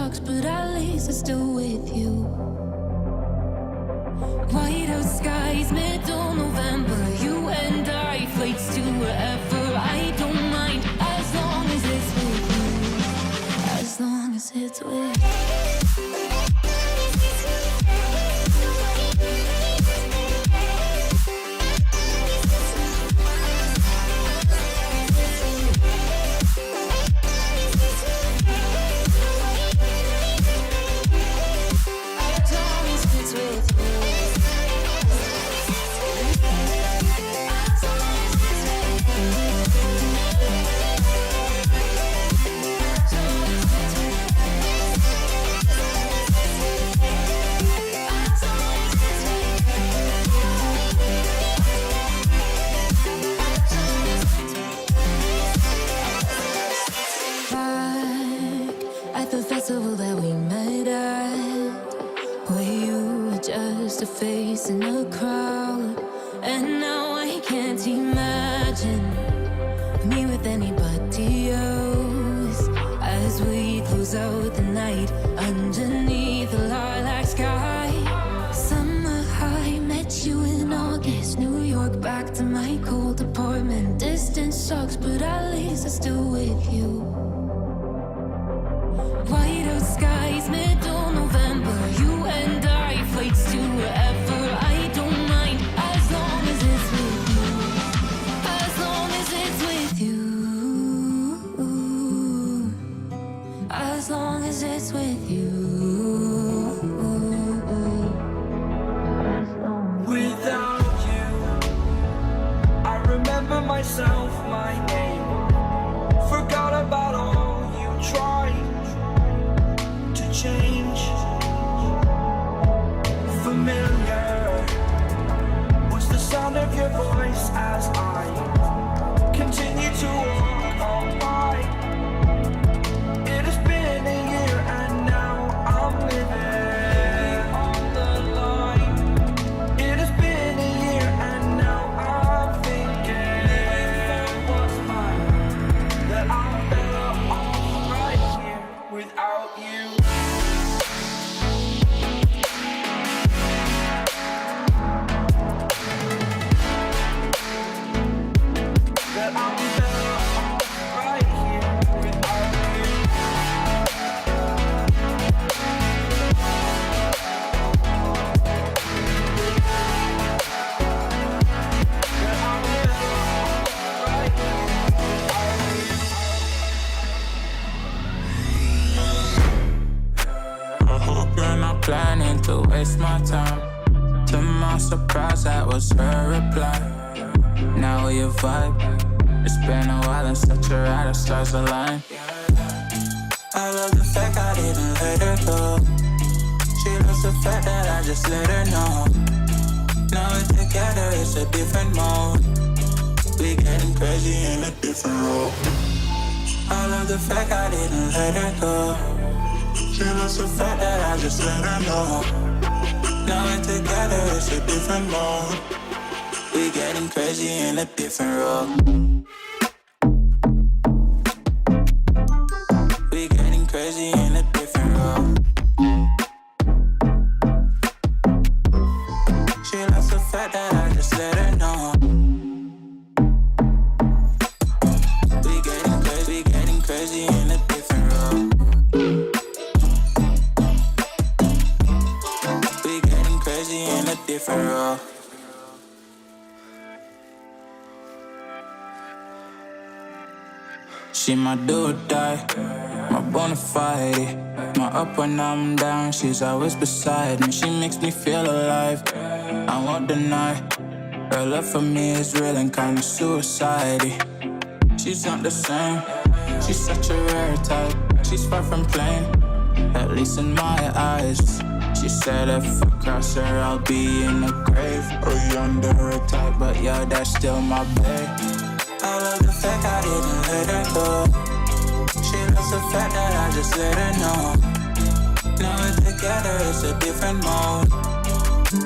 sucks, but at least I'm still with you. White out skies, middle November. You and I, flights to wherever. I don't mind, as long as it's with you. As long as it's with you. Face in a crowd, and now I can't imagine me with anybody else. As we close out the night underneath the lilac sky, summer high, met you in August, New York, back to my cold apartment. Distance sucks, but at least I'm still with you. White out skies, middle November. You and I, flights to wherever. I don't mind, as long as it's with you. As long as it's with you. As long as it's with you. Without you, I remember myself, my name. Forgot about all you tried to change. Familiar was the sound of your voice as I continue to walk on by. It has been a year and now I'm living on the line. It has been a year and now I'm thinking what's mine, that I'm better off right here without you. Planning to waste my time. To my surprise, that was her reply. Now we a vibe. It's been a while and such a ride, our stars align. I love the fact I didn't let her go. She loves the fact that I just let her know. Now we're together, it's a different mode. We getting crazy in a different role. I love the fact I didn't let her go. She loves the fact that I just let her know. Now we're together, it's a different mode. We getting crazy in a different role. We getting crazy in a different role. She loves the fact that I just let her know. We getting crazy in a different role. In a different role. She my do or die, my bona fide. My up when I'm down, she's always beside me. She makes me feel alive, I won't deny. Her love for me is real and kinda suicide-y. She's not the same, she's such a rare type. She's far from plain, at least in my eyes. She said if I cross her, I'll be in the grave or under her type, but yeah, that's still my babe. I love the fact I didn't let her go. She loves the fact that I just let her know. Now we're together, it's a different mode.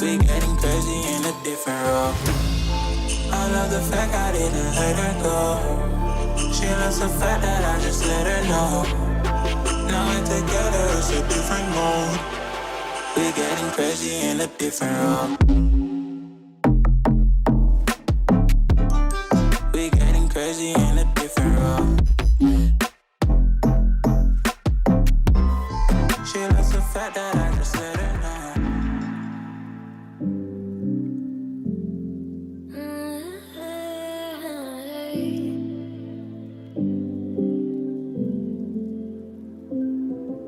We getting crazy in a different role. I love the fact I didn't let her go. She loves the fact that I just let her know. Now we're together, it's a different mood. We're getting crazy in a different role. We're getting crazy in a different role. She likes the fact that I just let her know.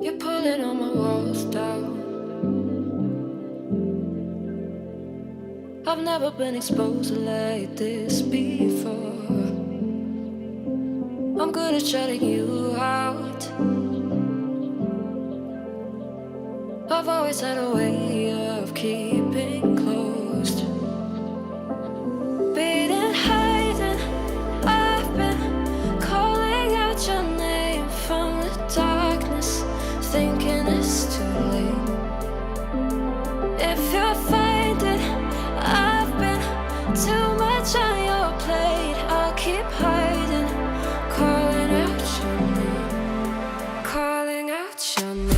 You're pulling on my walls down. I've never been exposed like this before. I'm good at shutting you out. I've always had a way of keeping closed. Beating, hiding, I've been calling out your name from the darkness, thinking it's too late. If you're finding I've been too much on your plate, I'll keep hiding, calling out your name, calling out your name.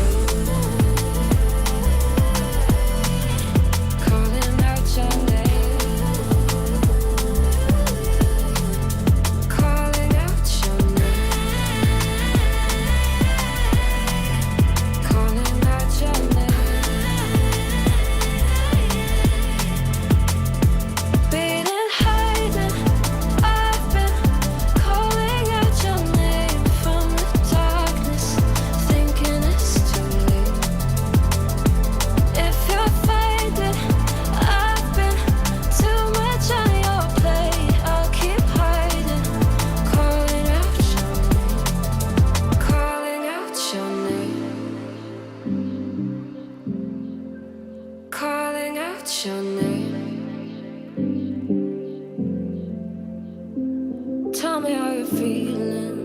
Tell me how you're feeling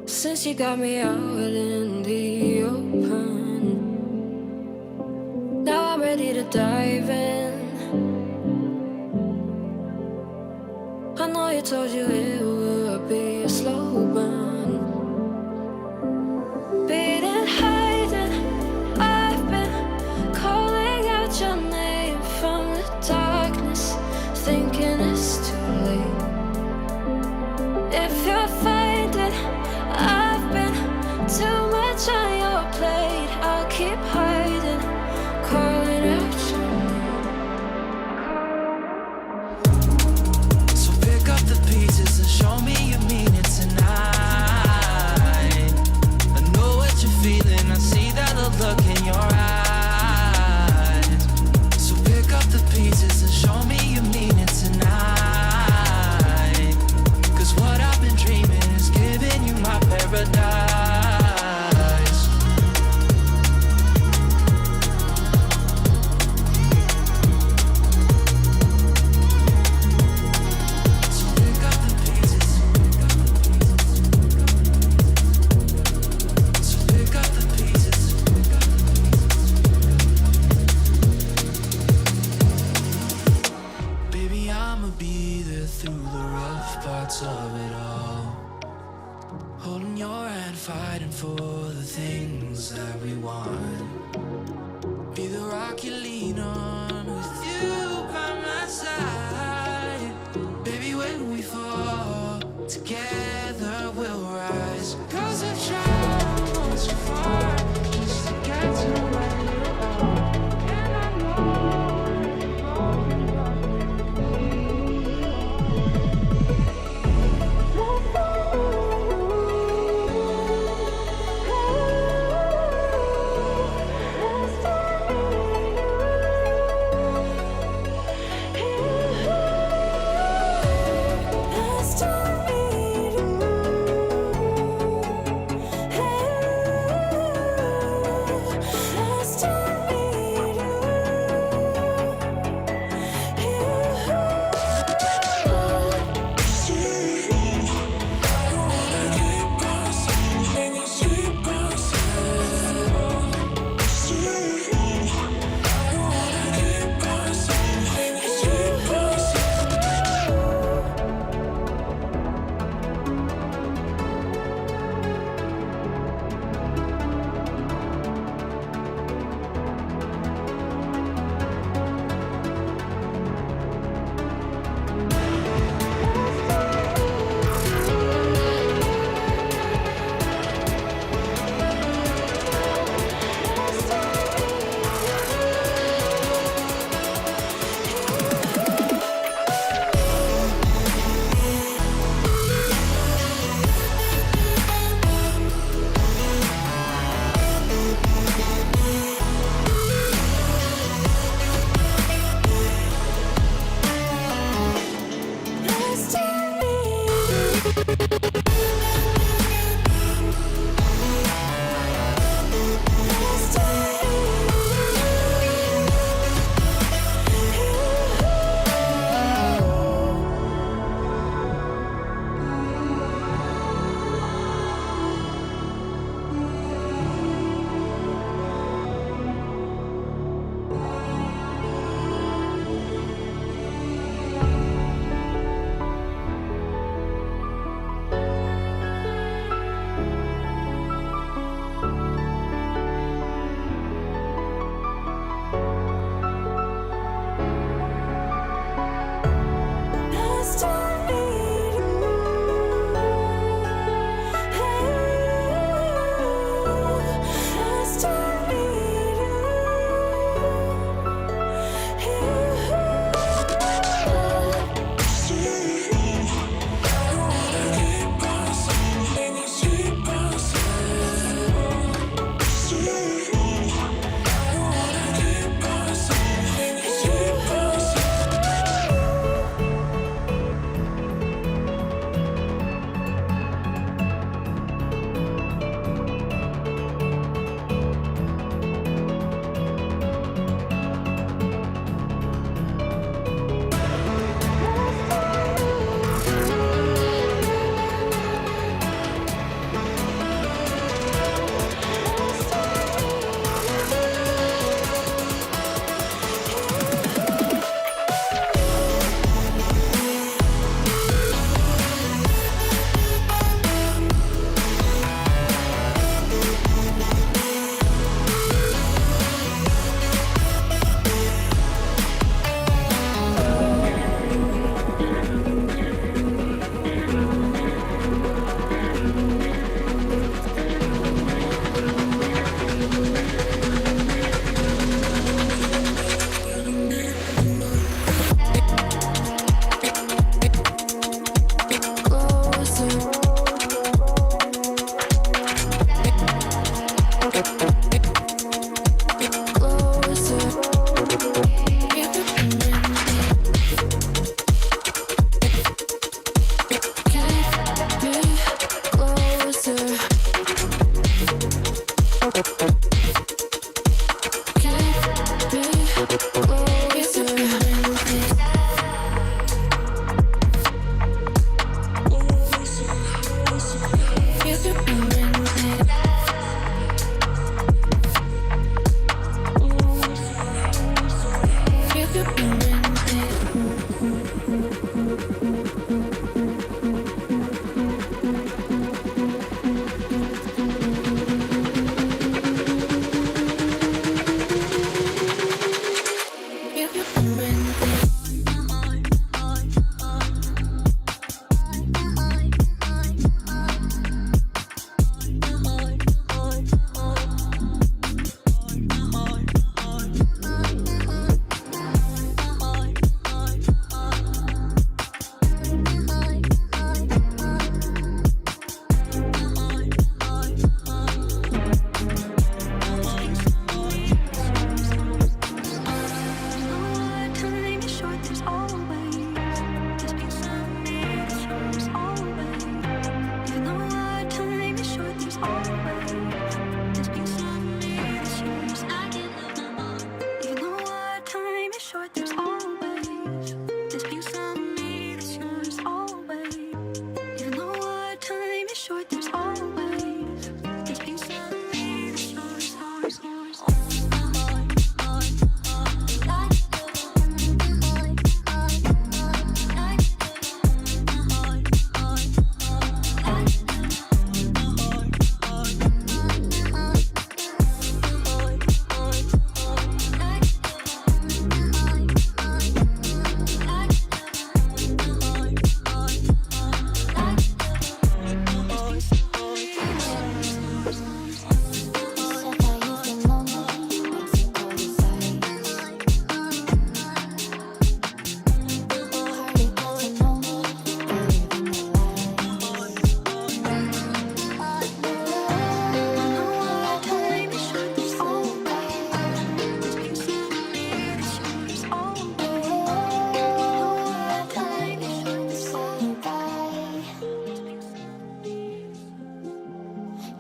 since you got me out in the open. Now I'm ready to dive in. I know you told you it would be a slow burn. Beating, hiding, I've been calling out your name from the darkness, thinking it's too late. If you're finding I've been too much on your plate, I'll keep hiding, calling out your name. So pick up the pieces and show me you mean it tonight. I know what you're feeling, I see that look in your eyes. So pick up the pieces and show me you mean it tonight. 'Cause what I've been dreaming is giving you my paradise. So pick up the pieces. So pick up the pieces. Baby, I'ma be there through the rough parts of it all. Holding your hand, fighting for the things that we want. Be the rock you lean on with you by my side. Baby, when we fall, together we'll rise. 'Cause I've traveled so far just to get to where you are. And I know Let's turn me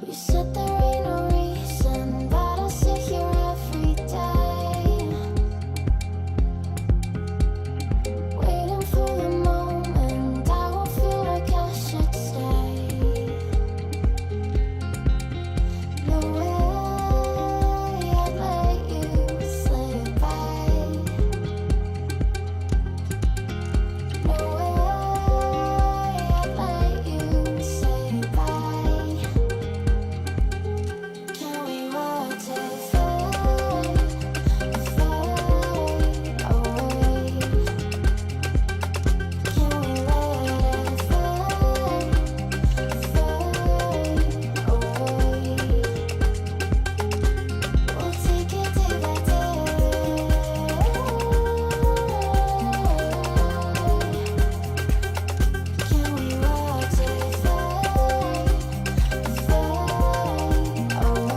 You said there ain't no reason, but I sit here every day, waiting for the moment I won't feel like I should stay. No way I'd let you slip by. No way I'd let you say bye. Can we watch it fade, fade away? Can we let it fade, fade away? We'll take it day by day. Can we watch it fade, fade away?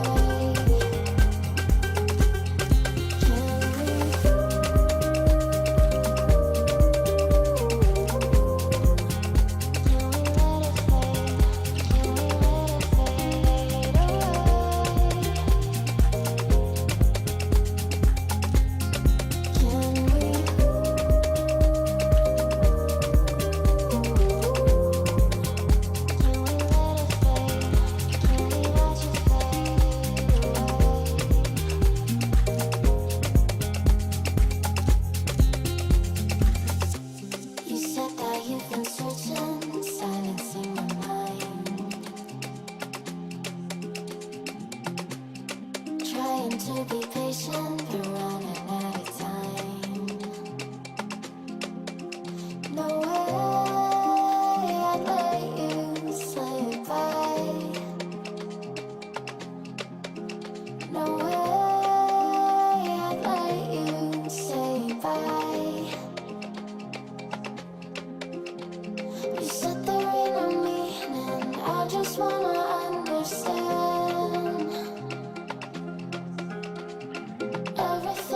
You said that you've been searching, silencing my mind, trying to be patient, but running out of time. No way I'd let you slip by. No way I'd let you say bye. You said there ain't no meaning, I just wanna understand everything.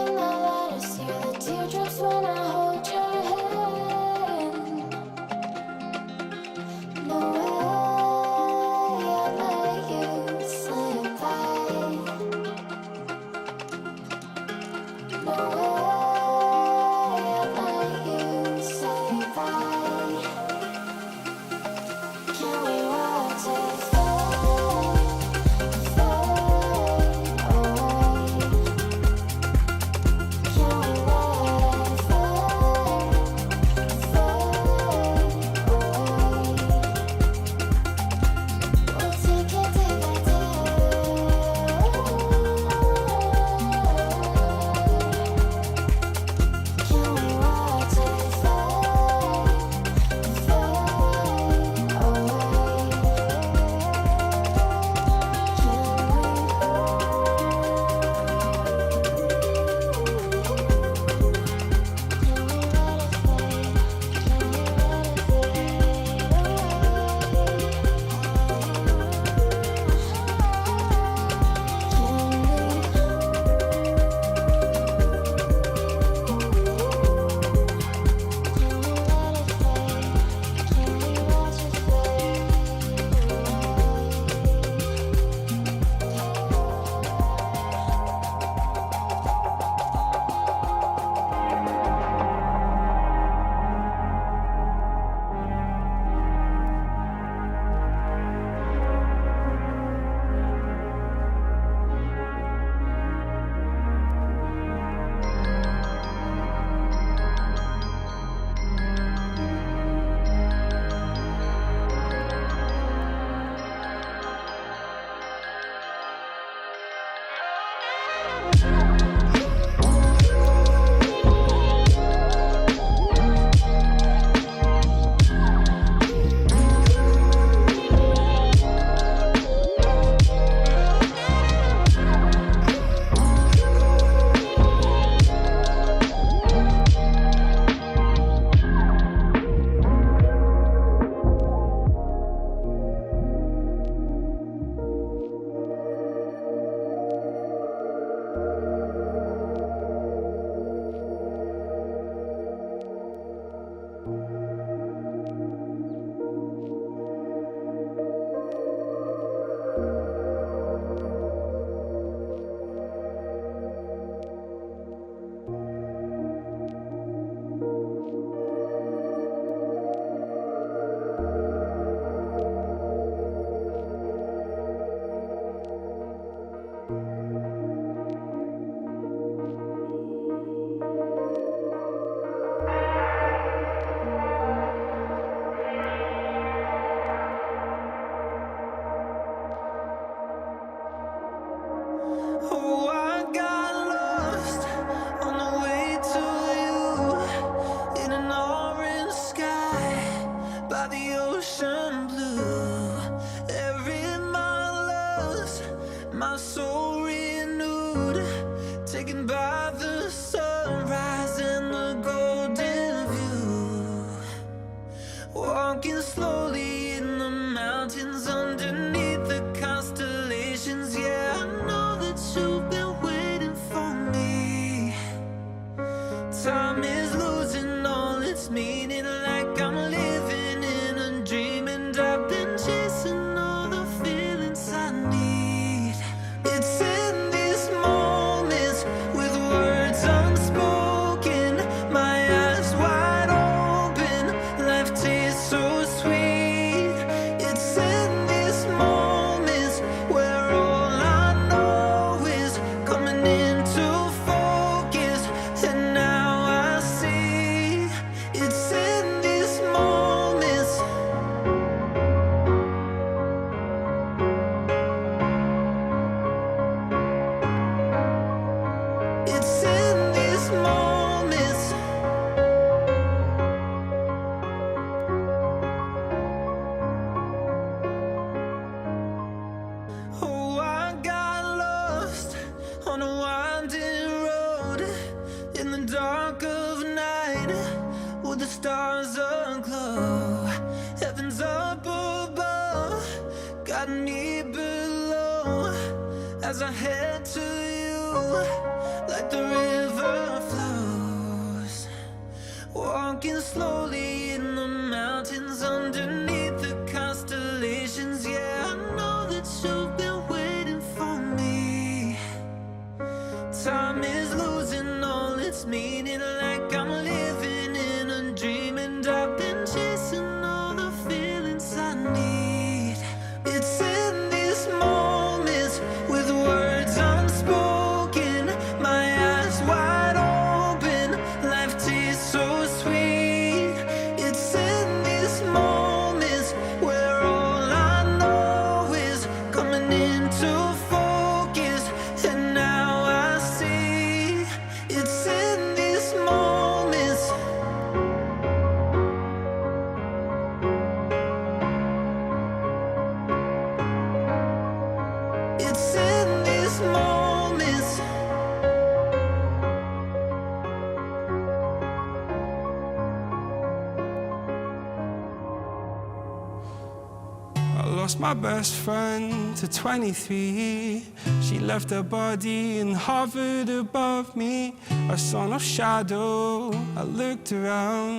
my soul renewed, taken by the sunrise and the golden view. Walking slowly in the mountains underneath the constellations. Yeah, I know that you've been waiting for me. Time is losing all its meaning, like I'm living in a dream, and I've been chasing all the feelings I need. It's in these moments with words unspoken, my eyes wide open, life tastes so sweet. It's in these moments where all I know is coming into focus, and now I see. It's in these moments. It's in these moments. Oh, I got lost on a winding road in the dark of night, with the stars aglow. Heaven's up above, got me below, as I head to you like the river flows. Walking slowly in the mountains underneath the constellations. Yeah, I know that you've been waiting for me. Time is losing all its meaning, like I'm living in a dream, and I've been chasing all the feelings I need. It's in these moments with words unspoken, my eyes wide open, life tastes so sweet. It's in these moments where all I know is coming into focus, and now I see. It's in these moments. It's in these moments. I lost my best friend to 23. She left her body and hovered above me. I saw no shadow, I looked around.